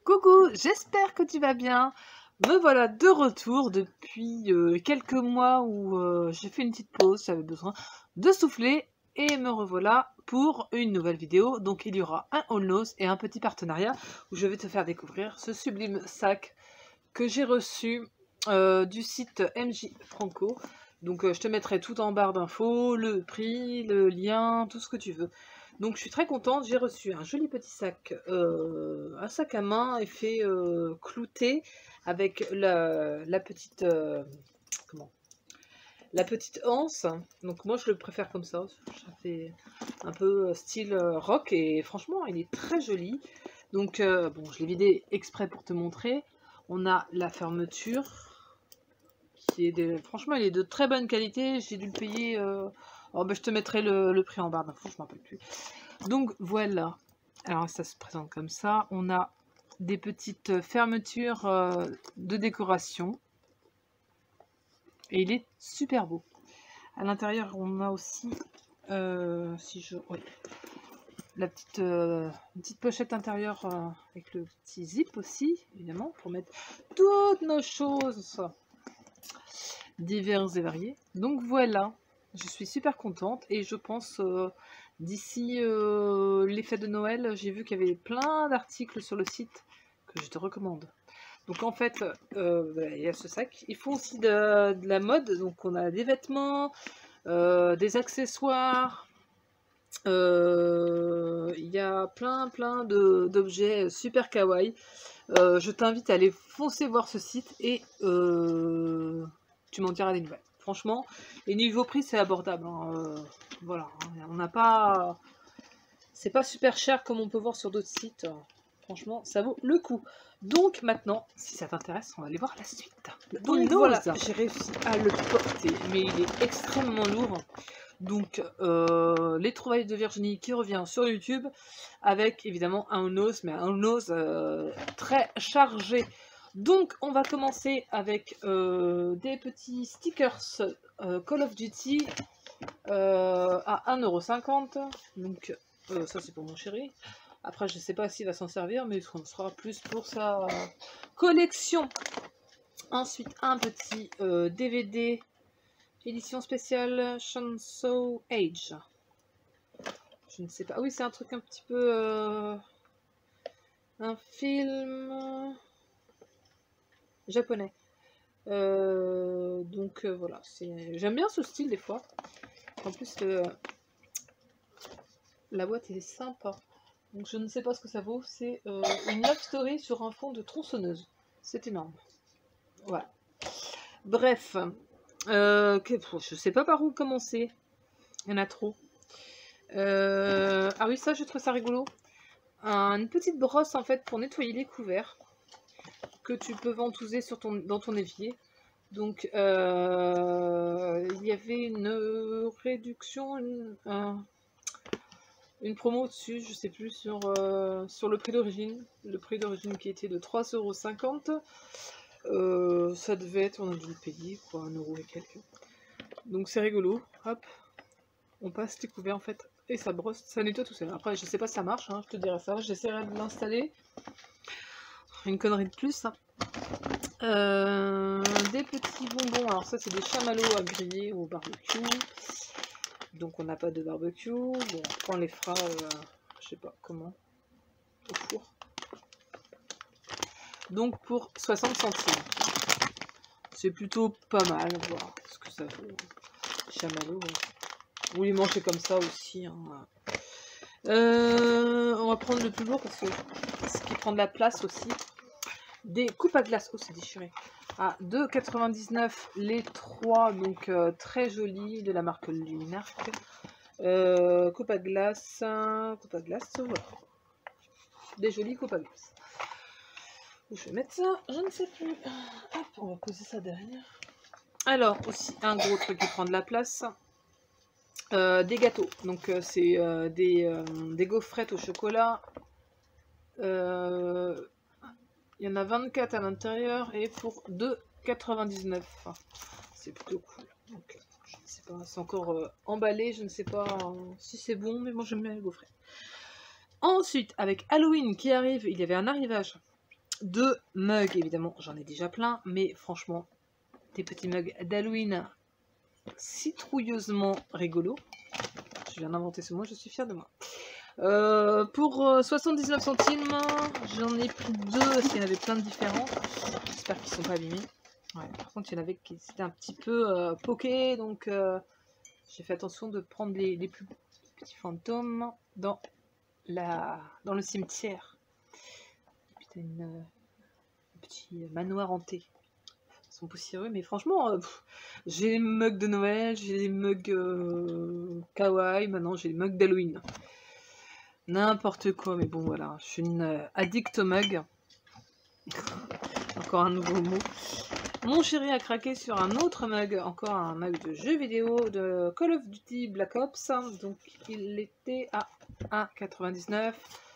Coucou, j'espère que tu vas bien. Me voilà de retour depuis quelques mois où j'ai fait une petite pause, j'avais besoin de souffler et me revoilà pour une nouvelle vidéo. Donc il y aura un haul nose et un petit partenariat où je vais te faire découvrir ce sublime sac que j'ai reçu du site MJ Franco. Donc je te mettrai tout en barre d'infos, le prix, le lien, tout ce que tu veux. Donc je suis très contente, j'ai reçu un joli petit sac, un sac à main effet clouté avec la petite la petite anse. Donc moi je le préfère comme ça fait un peu style rock et franchement il est très joli. Donc bon, je l'ai vidé exprès pour te montrer. On a la fermeture qui est franchement il est de très bonne qualité. J'ai dû le payer oh, ben, je te mettrai le prix en barre d'infos, je m'en rappelle plus. Donc voilà, alors ça se présente comme ça. On a des petites fermetures de décoration et il est super beau. À l'intérieur on a aussi la petite pochette intérieure avec le petit zip aussi, évidemment, pour mettre toutes nos choses diverses et variées. Donc voilà, je suis super contente et je pense d'ici les fêtes de Noël, j'ai vu qu'il y avait plein d'articles sur le site que je te recommande. Donc en fait, il y a ce sac. Ils font aussi de la mode, donc on a des vêtements, des accessoires. Il y a plein d'objets super kawaii. Je t'invite à aller foncer voir ce site et tu m'en diras des nouvelles. Franchement, et niveau prix, c'est abordable. Hein. Voilà, on n'a pas... C'est pas super cher comme on peut voir sur d'autres sites. Franchement, ça vaut le coup. Donc maintenant, si ça t'intéresse, on va aller voir la suite. Donc voilà, j'ai réussi à le porter, mais il est extrêmement lourd. Donc les trouvailles de Virginie qui revient sur YouTube avec évidemment un nose, mais un nose très chargé. Donc on va commencer avec des petits stickers Call of Duty à 1,50 €. Donc ça c'est pour mon chéri. Après je sais pas s'il va s'en servir, mais ce sera plus pour sa collection. Ensuite un petit DVD édition spéciale Shanso Age. Je ne sais pas. Oui, c'est un truc un petit peu un film japonais. Donc voilà, j'aime bien ce style des fois. En plus, la boîte est sympa. Donc je ne sais pas ce que ça vaut. C'est une love story sur un fond de tronçonneuse. C'est énorme. Voilà. Bref, je sais pas par où commencer. Il y en a trop. Ah oui, ça, je trouve ça rigolo. Une petite brosse en fait pour nettoyer les couverts que tu peux ventouser dans ton évier. Donc il y avait une réduction, une promo dessus, je sais plus, sur le prix d'origine. Le prix d'origine qui était de 3,50 €. Ça devait être, on a dû le payer quoi, 1 € et quelques. Donc c'est rigolo. Hop, on passe les couverts en fait. Et ça brosse, ça nettoie tout seul. Après, je sais pas si ça marche, hein, je te dirai ça. J'essaierai de l'installer. Une connerie de plus. Hein. Des petits bonbons. Alors ça, c'est des chamallows à griller au barbecue. Donc on n'a pas de barbecue. Bon, après on les fera, je sais pas comment, au four. Donc pour 60 centimes. C'est plutôt pas mal. Voir ce que ça vaut. Chamallows. Vous les mangez comme ça aussi. Hein. On va prendre le plus lourd parce que ce qui prend de la place aussi. Des coupes à glace. Oh, c'est déchiré. À 2,99 € les 3. Donc très jolis de la marque Lunark. Coupe à glace. Voilà. Des jolies coupes à glace. Où je vais mettre ça? Je ne sais plus. Hop, on va poser ça derrière. Alors, aussi un gros truc qui prend de la place. Des gâteaux, donc c'est des gaufrettes au chocolat. Il y en a 24 à l'intérieur et pour 2,99 €. C'est plutôt cool. Donc, je ne sais pas, c'est encore emballé, je ne sais pas si c'est bon, mais moi j'aime bien les gaufrettes. Ensuite, avec Halloween qui arrive, il y avait un arrivage 2 mugs, évidemment, j'en ai déjà plein, mais franchement, des petits mugs d'Halloween citrouilleusement rigolos. Je viens d'inventer ce mot, je suis fière de moi. Pour 79 centimes, j'en ai pris 2 parce qu'il y en avait plein de différents. J'espère qu'ils ne sont pas abîmés. Ouais, par contre, il y en avait qui étaient un petit peu poqués, donc j'ai fait attention de prendre les plus petits fantômes dans le cimetière. Putain, un petit manoir hanté. Ils sont poussiéreux, mais franchement, j'ai les mugs de Noël, j'ai les mugs kawaii, maintenant j'ai les mugs d'Halloween. N'importe quoi, mais bon voilà, je suis une addict au mug. Encore un nouveau mot. Mon chéri a craqué sur un autre mug, encore un mug de jeu vidéo de Call of Duty Black Ops. Donc il était à 1,99.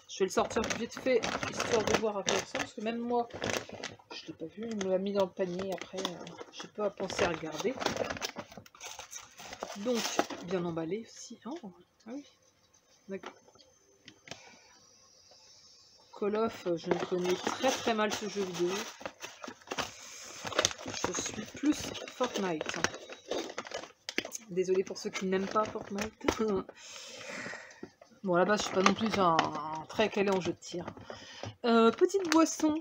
Je vais le sortir plus vite fait, histoire de voir à quoi il ressemble, parce que même moi, je ne l'ai pas vu, il me l'a mis dans le panier, après, je n'ai pas pensé à regarder. Donc, bien emballé aussi. Oh, ah oui, d'accord. Call of, je ne connais très mal ce jeu vidéo. Je suis plus Fortnite. Désolée pour ceux qui n'aiment pas Fortnite. Bon, là-bas, je suis pas non plus un très calé en jeu de tir. Petite boisson.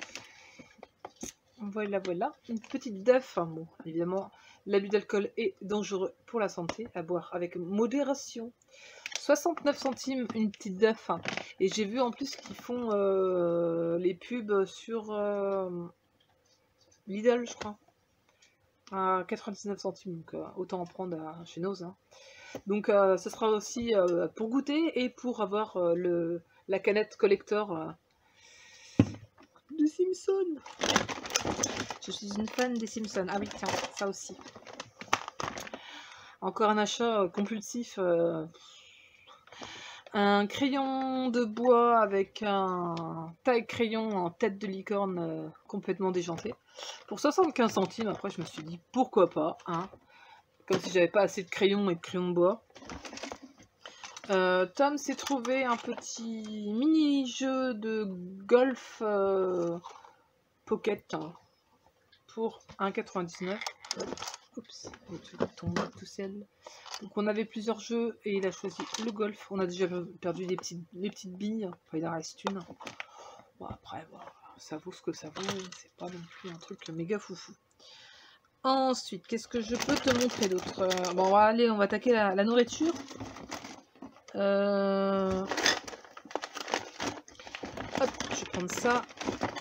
Voilà. Une petite DEF. Bon, évidemment, l'abus d'alcool est dangereux pour la santé. À boire avec modération. 69 centimes, une petite DEF. Et j'ai vu en plus qu'ils font les pubs sur Lidl, je crois. À 99 centimes. Donc, autant en prendre chez Noz. Hein. Donc ce sera aussi pour goûter et pour avoir la canette collector de Simpsons. Je suis une fan des Simpsons. Ah oui, tiens, ça aussi. Encore un achat compulsif. Un crayon de bois avec un taille crayon en tête de licorne complètement déjanté. Pour 75 centimes, après je me suis dit pourquoi pas. Hein, comme si j'avais pas assez de crayons et de crayons de bois. Tom s'est trouvé un petit mini-jeu de golf pocket hein, pour 1,99. Oups, il va tomber tout seul. Donc on avait plusieurs jeux et il a choisi le golf. On a déjà perdu les petites billes. Enfin, il en reste une. Bon, après, bon, ça vaut ce que ça vaut. C'est pas non plus un truc méga foufou. Ensuite, qu'est-ce que je peux te montrer d'autre? Bon, allez, on va attaquer la nourriture. Hop, je vais prendre ça.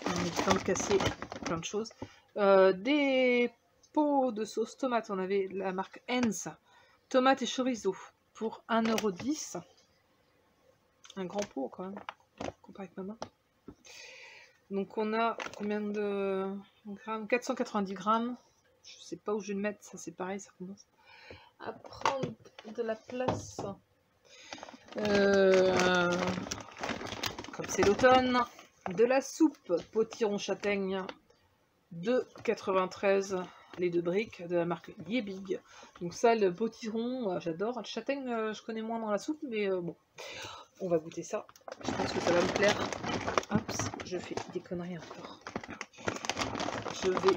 On est en train de casser plein de choses. Des pots de sauce tomate. On avait la marque Heinz. Tomate et chorizo pour 1,10 €. Un grand pot quand même, comparé avec ma main. Donc on a combien de grammes? 490 grammes. Je sais pas où je vais le mettre. Ça c'est pareil, ça commence à prendre de la place. Comme c'est l'automne, de la soupe potiron châtaigne de 93, les 2 briques de la marque Yebig. Donc ça, le potiron, j'adore. Le châtaigne, je connais moins dans la soupe, mais bon, on va goûter ça. Je pense que ça va me plaire. Hop, je fais des conneries encore. Je vais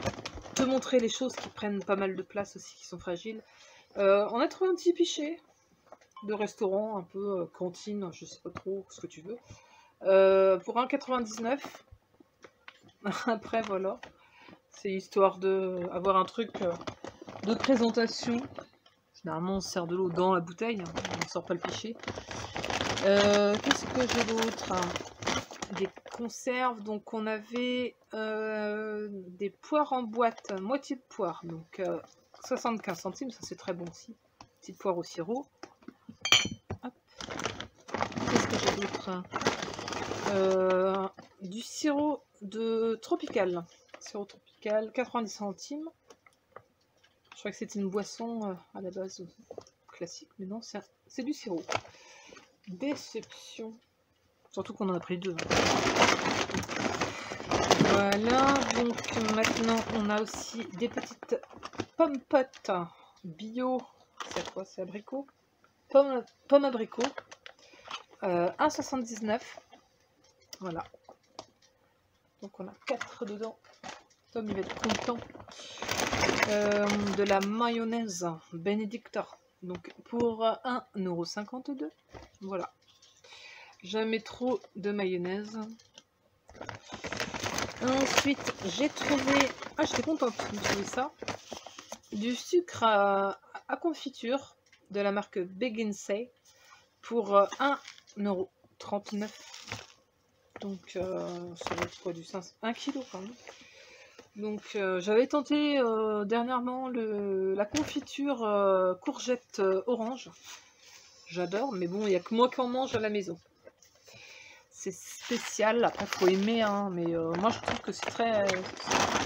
te montrer les choses qui prennent pas mal de place aussi, qui sont fragiles. On a trouvé un petit pichet de restaurant, un peu cantine, je sais pas trop ce que tu veux, pour 1,99 €. Après voilà, c'est histoire de avoir un truc de présentation. Généralement on sert de l'eau dans la bouteille, hein, on ne sort pas le pichet. Qu'est-ce que j'ai d'autre? Des conserves, donc on avait des poires en boîte, moitié de poire, donc 75 centimes, ça c'est très bon aussi. Petite poire au sirop. Qu'est-ce que j'ai d'autre? Du sirop de tropical. Sirop tropical, 90 centimes. Je crois que c'est une boisson à la base classique, mais non, c'est du sirop. Déception. Surtout qu'on en a pris 2. Hein. Voilà, donc maintenant on a aussi des petites pommes potes bio. C'est quoi? C'est abricot? Pomme abricot. 1,79 €. Voilà. Donc on a 4 dedans. Tom il va être content. De la mayonnaise Benedicta. Donc pour 1,52 €. Voilà. Jamais trop de mayonnaise. Ensuite, j'ai trouvé... Ah, j'étais contente de trouver ça. Du sucre à confiture de la marque Beginsay pour 1,39 €. Donc, ça va être quoi, du 1 kg quand même. Donc, j'avais tenté dernièrement la confiture courgette orange. J'adore, mais bon, il n'y a que moi qui en mange à la maison. C'est spécial, après faut aimer, hein, mais moi je trouve que c'est très...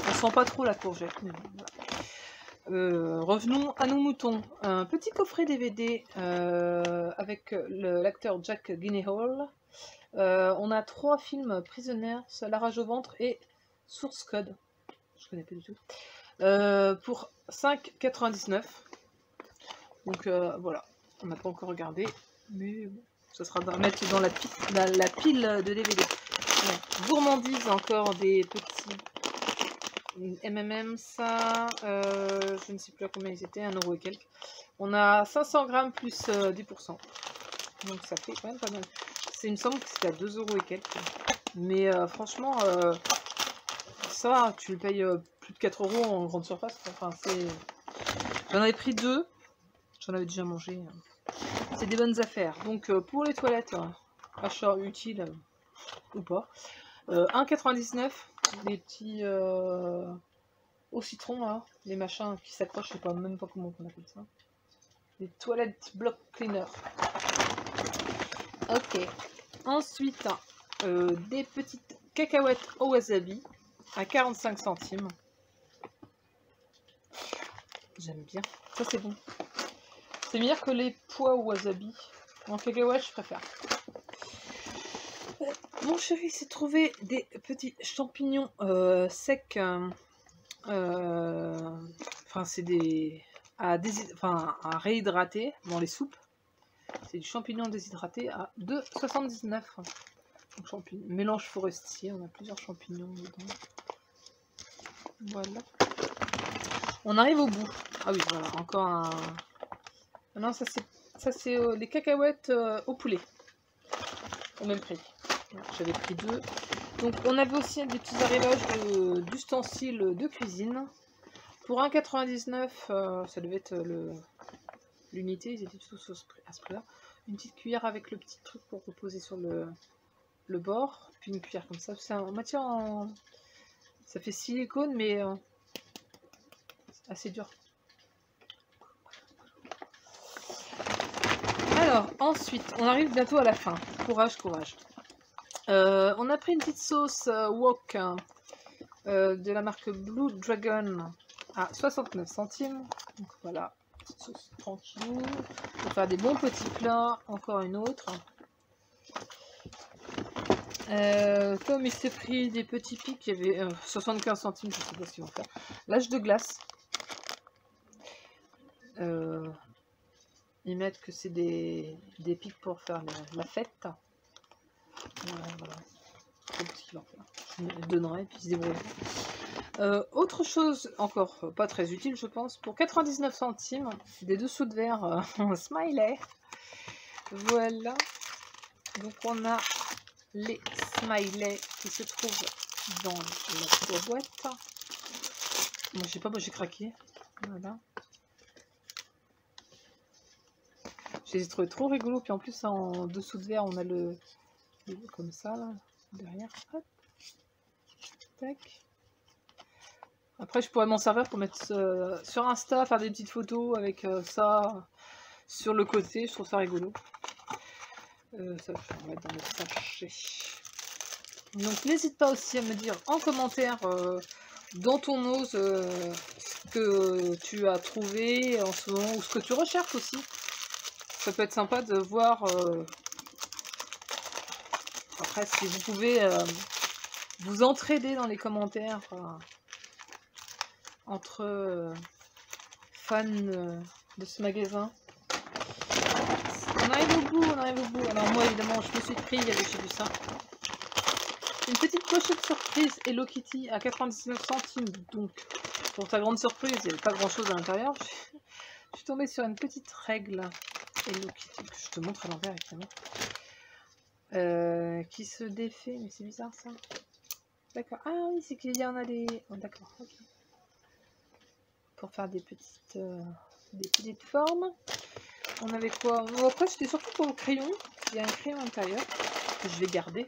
On sent pas trop la courgette. Mais bon, voilà. Revenons à nos moutons. Un petit coffret DVD avec l'acteur Jack Gyllenhaal. On a 3 films prisonniers, La rage au ventre et Source Code. Je connais pas du tout. Pour 5,99 €. Donc voilà, on n'a pas encore regardé, mais bon. Ce sera à mettre dans la pile de DVD. Ouais. Gourmandise, encore des petits MMM, ça, je ne sais plus à combien ils étaient, 1 € et quelques. On a 500 grammes plus 10%. Donc ça fait quand même pas mal. Il me semble que c'était à 2 € et quelques. Mais franchement, ça, tu le payes plus de 4 € en grande surface. Enfin, j'en avais pris 2. J'en avais déjà mangé. C'est des bonnes affaires. Donc pour les toilettes, achat utile ou pas. 1,99 €. Des petits au citron, là, les machins qui s'accrochent, je sais pas même pas comment on appelle ça. Des toilettes block cleaner. Ok. Ensuite, des petites cacahuètes au wasabi à 45 centimes. J'aime bien. Ça c'est bon. C'est meilleur que les pois au wasabi. En cacahuètes, je préfère. Mon chéri s'est trouvé des petits champignons secs. Enfin, c'est des... à réhydrater dans les soupes. C'est du champignon déshydraté à 2,79 €. Mélange forestier, on a plusieurs champignons dedans. Voilà. On arrive au bout. Ah oui, voilà, encore un... Non, ça c'est les cacahuètes au poulet. Au même prix. J'avais pris 2. Donc on avait aussi des petits arrivages d'ustensiles de cuisine. Pour 1,99 €, ça devait être l'unité, ils étaient tous à ce prix-là. Une petite cuillère avec le petit truc pour reposer sur le bord. Puis une cuillère comme ça. C'est en matière en... Ça fait silicone, mais assez dur. Alors, ensuite, on arrive bientôt à la fin. Courage, courage. On a pris une petite sauce wok de la marque Blue Dragon à 69 centimes. Donc voilà, petite sauce tranquille. Pour faire des bons petits plats. Encore une autre. Comme il s'est pris des petits pics, il y avait 75 centimes, je ne sais pas ce qu'ils vont faire. L'âge de glace. Ils mettent que c'est des pics pour faire la fête. Voilà. Je sais ce qu'ils vont faire. Je me donnerai et puis ils se débrouillent. Autre chose, encore pas très utile, je pense. Pour 99 centimes, des dessous de verre smiley. Voilà. Donc on a les smileys qui se trouvent dans la boîte. Moi, je sais pas, moi j'ai craqué. Voilà. Je les ai trouvés trop rigolos. Puis en plus, en dessous de verre, on a le comme ça, là, derrière. Hop. Tac. Après, je pourrais m'en servir pour mettre sur Insta, faire des petites photos avec ça sur le côté. Je trouve ça rigolo. Ça, je vais mettre dans le sachet. Donc, n'hésite pas aussi à me dire en commentaire dans ton ose ce que tu as trouvé en ce moment ou ce que tu recherches aussi. Ça peut être sympa de voir. Après, si vous pouvez vous entraider dans les commentaires entre fans de ce magasin. On arrive au bout, on arrive au bout. Alors moi, évidemment, je me suis pris, j'ai vu ça. une petite pochette surprise Hello Kitty à 99 centimes. Donc, pour ta grande surprise, il n'y avait pas grand chose à l'intérieur. Je suis tombée sur une petite règle Hello Kitty, que je te montre à l'envers évidemment. Qui se défait, mais c'est bizarre ça. D'accord. Ah oui, c'est qu'il y en a des... Oh, d'accord, ok. Pour faire des petites formes. On avait quoi? Bon, après, c'était surtout pour le crayon. Il y a un crayon à l'intérieur que je vais garder.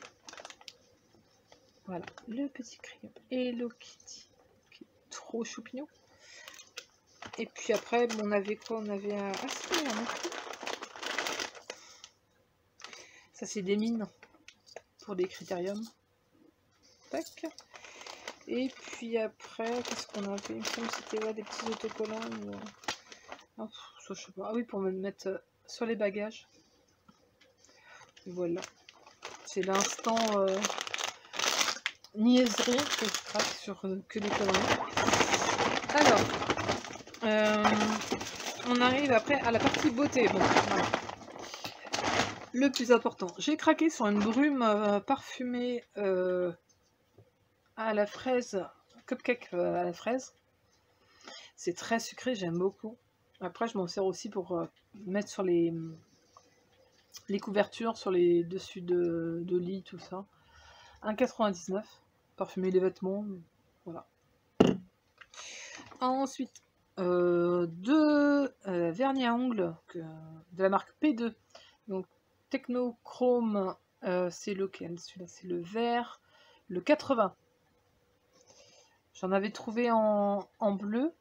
Voilà, le petit crayon Hello Kitty. Qui est trop choupignon. Et puis après, bon, on avait quoi? On avait un... Ah si, il y en a plus. Ça, c'est des mines pour des critériums. Tac. Et puis après, qu'est-ce qu'on avait? Il me semble que c'était ouais, des petits autocollants. Ou... Oh, ça, je sais pas. Ah oui, pour me mettre sur les bagages. Et voilà. C'est l'instant niaiserie que je craque sur que des conneries. Alors, on arrive après à la partie beauté. Bon, voilà. Le plus important, j'ai craqué sur une brume parfumée à la fraise, cupcake à la fraise. C'est très sucré, j'aime beaucoup. Après, je m'en sers aussi pour mettre sur les couvertures, sur les dessus de lit, tout ça. 1,99 €, parfumer les vêtements, voilà. Ensuite, deux vernis à ongles de la marque P2. Donc, Technochrome, c'est lequel? Celui-là, c'est le vert, le 80. J'en avais trouvé en bleu.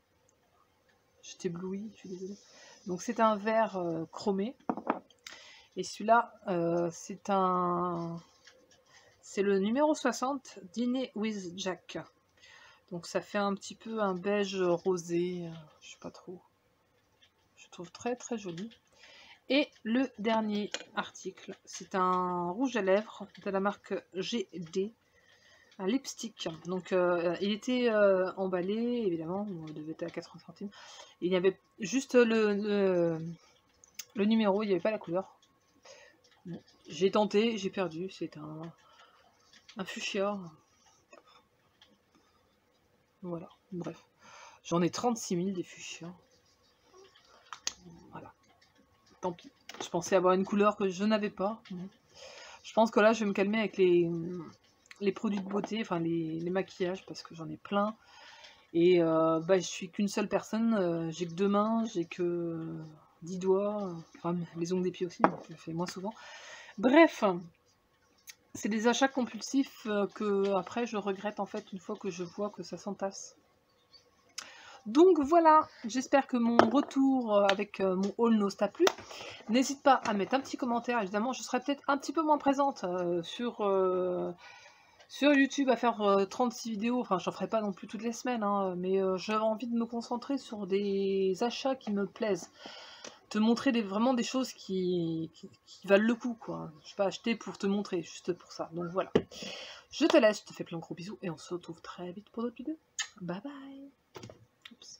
J'étais éblouie, je suis désolée. Donc, c'est un vert chromé. Et celui-là, c'est le numéro 60, Dîner with Jack. Donc, ça fait un petit peu un beige rosé. Je sais pas trop. Je trouve très très joli. Et le dernier article, c'est un rouge à lèvres de la marque GD, un lipstick. Donc il était emballé, évidemment, il devait être à 80 centimes. Il y avait juste le numéro, il n'y avait pas la couleur. Bon, j'ai tenté, j'ai perdu, c'est un fuchsia. Voilà, bref. J'en ai 36 000 des fuchsias. Voilà. Tant pis. Je pensais avoir une couleur que je n'avais pas. Je pense que là, je vais me calmer avec les produits de beauté, enfin les maquillages, parce que j'en ai plein. Et bah, je suis qu'une seule personne. J'ai que 2 mains, j'ai que 10 doigts. Enfin, les ongles des pieds aussi, donc je le fais moins souvent. Bref, c'est des achats compulsifs que après je regrette en fait une fois que je vois que ça s'entasse. Donc voilà, j'espère que mon retour avec mon haul Nose t'a plu. N'hésite pas à mettre un petit commentaire, évidemment je serai peut-être un petit peu moins présente sur YouTube à faire 36 vidéos, enfin j'en ferai pas non plus toutes les semaines, hein, mais j'avais envie de me concentrer sur des achats qui me plaisent. Te montrer vraiment des choses qui valent le coup, quoi. Je vais pas acheter pour te montrer, juste pour ça. Donc voilà. Je te laisse, je te fais plein de gros bisous et on se retrouve très vite pour d'autres vidéos. Bye bye. Oops.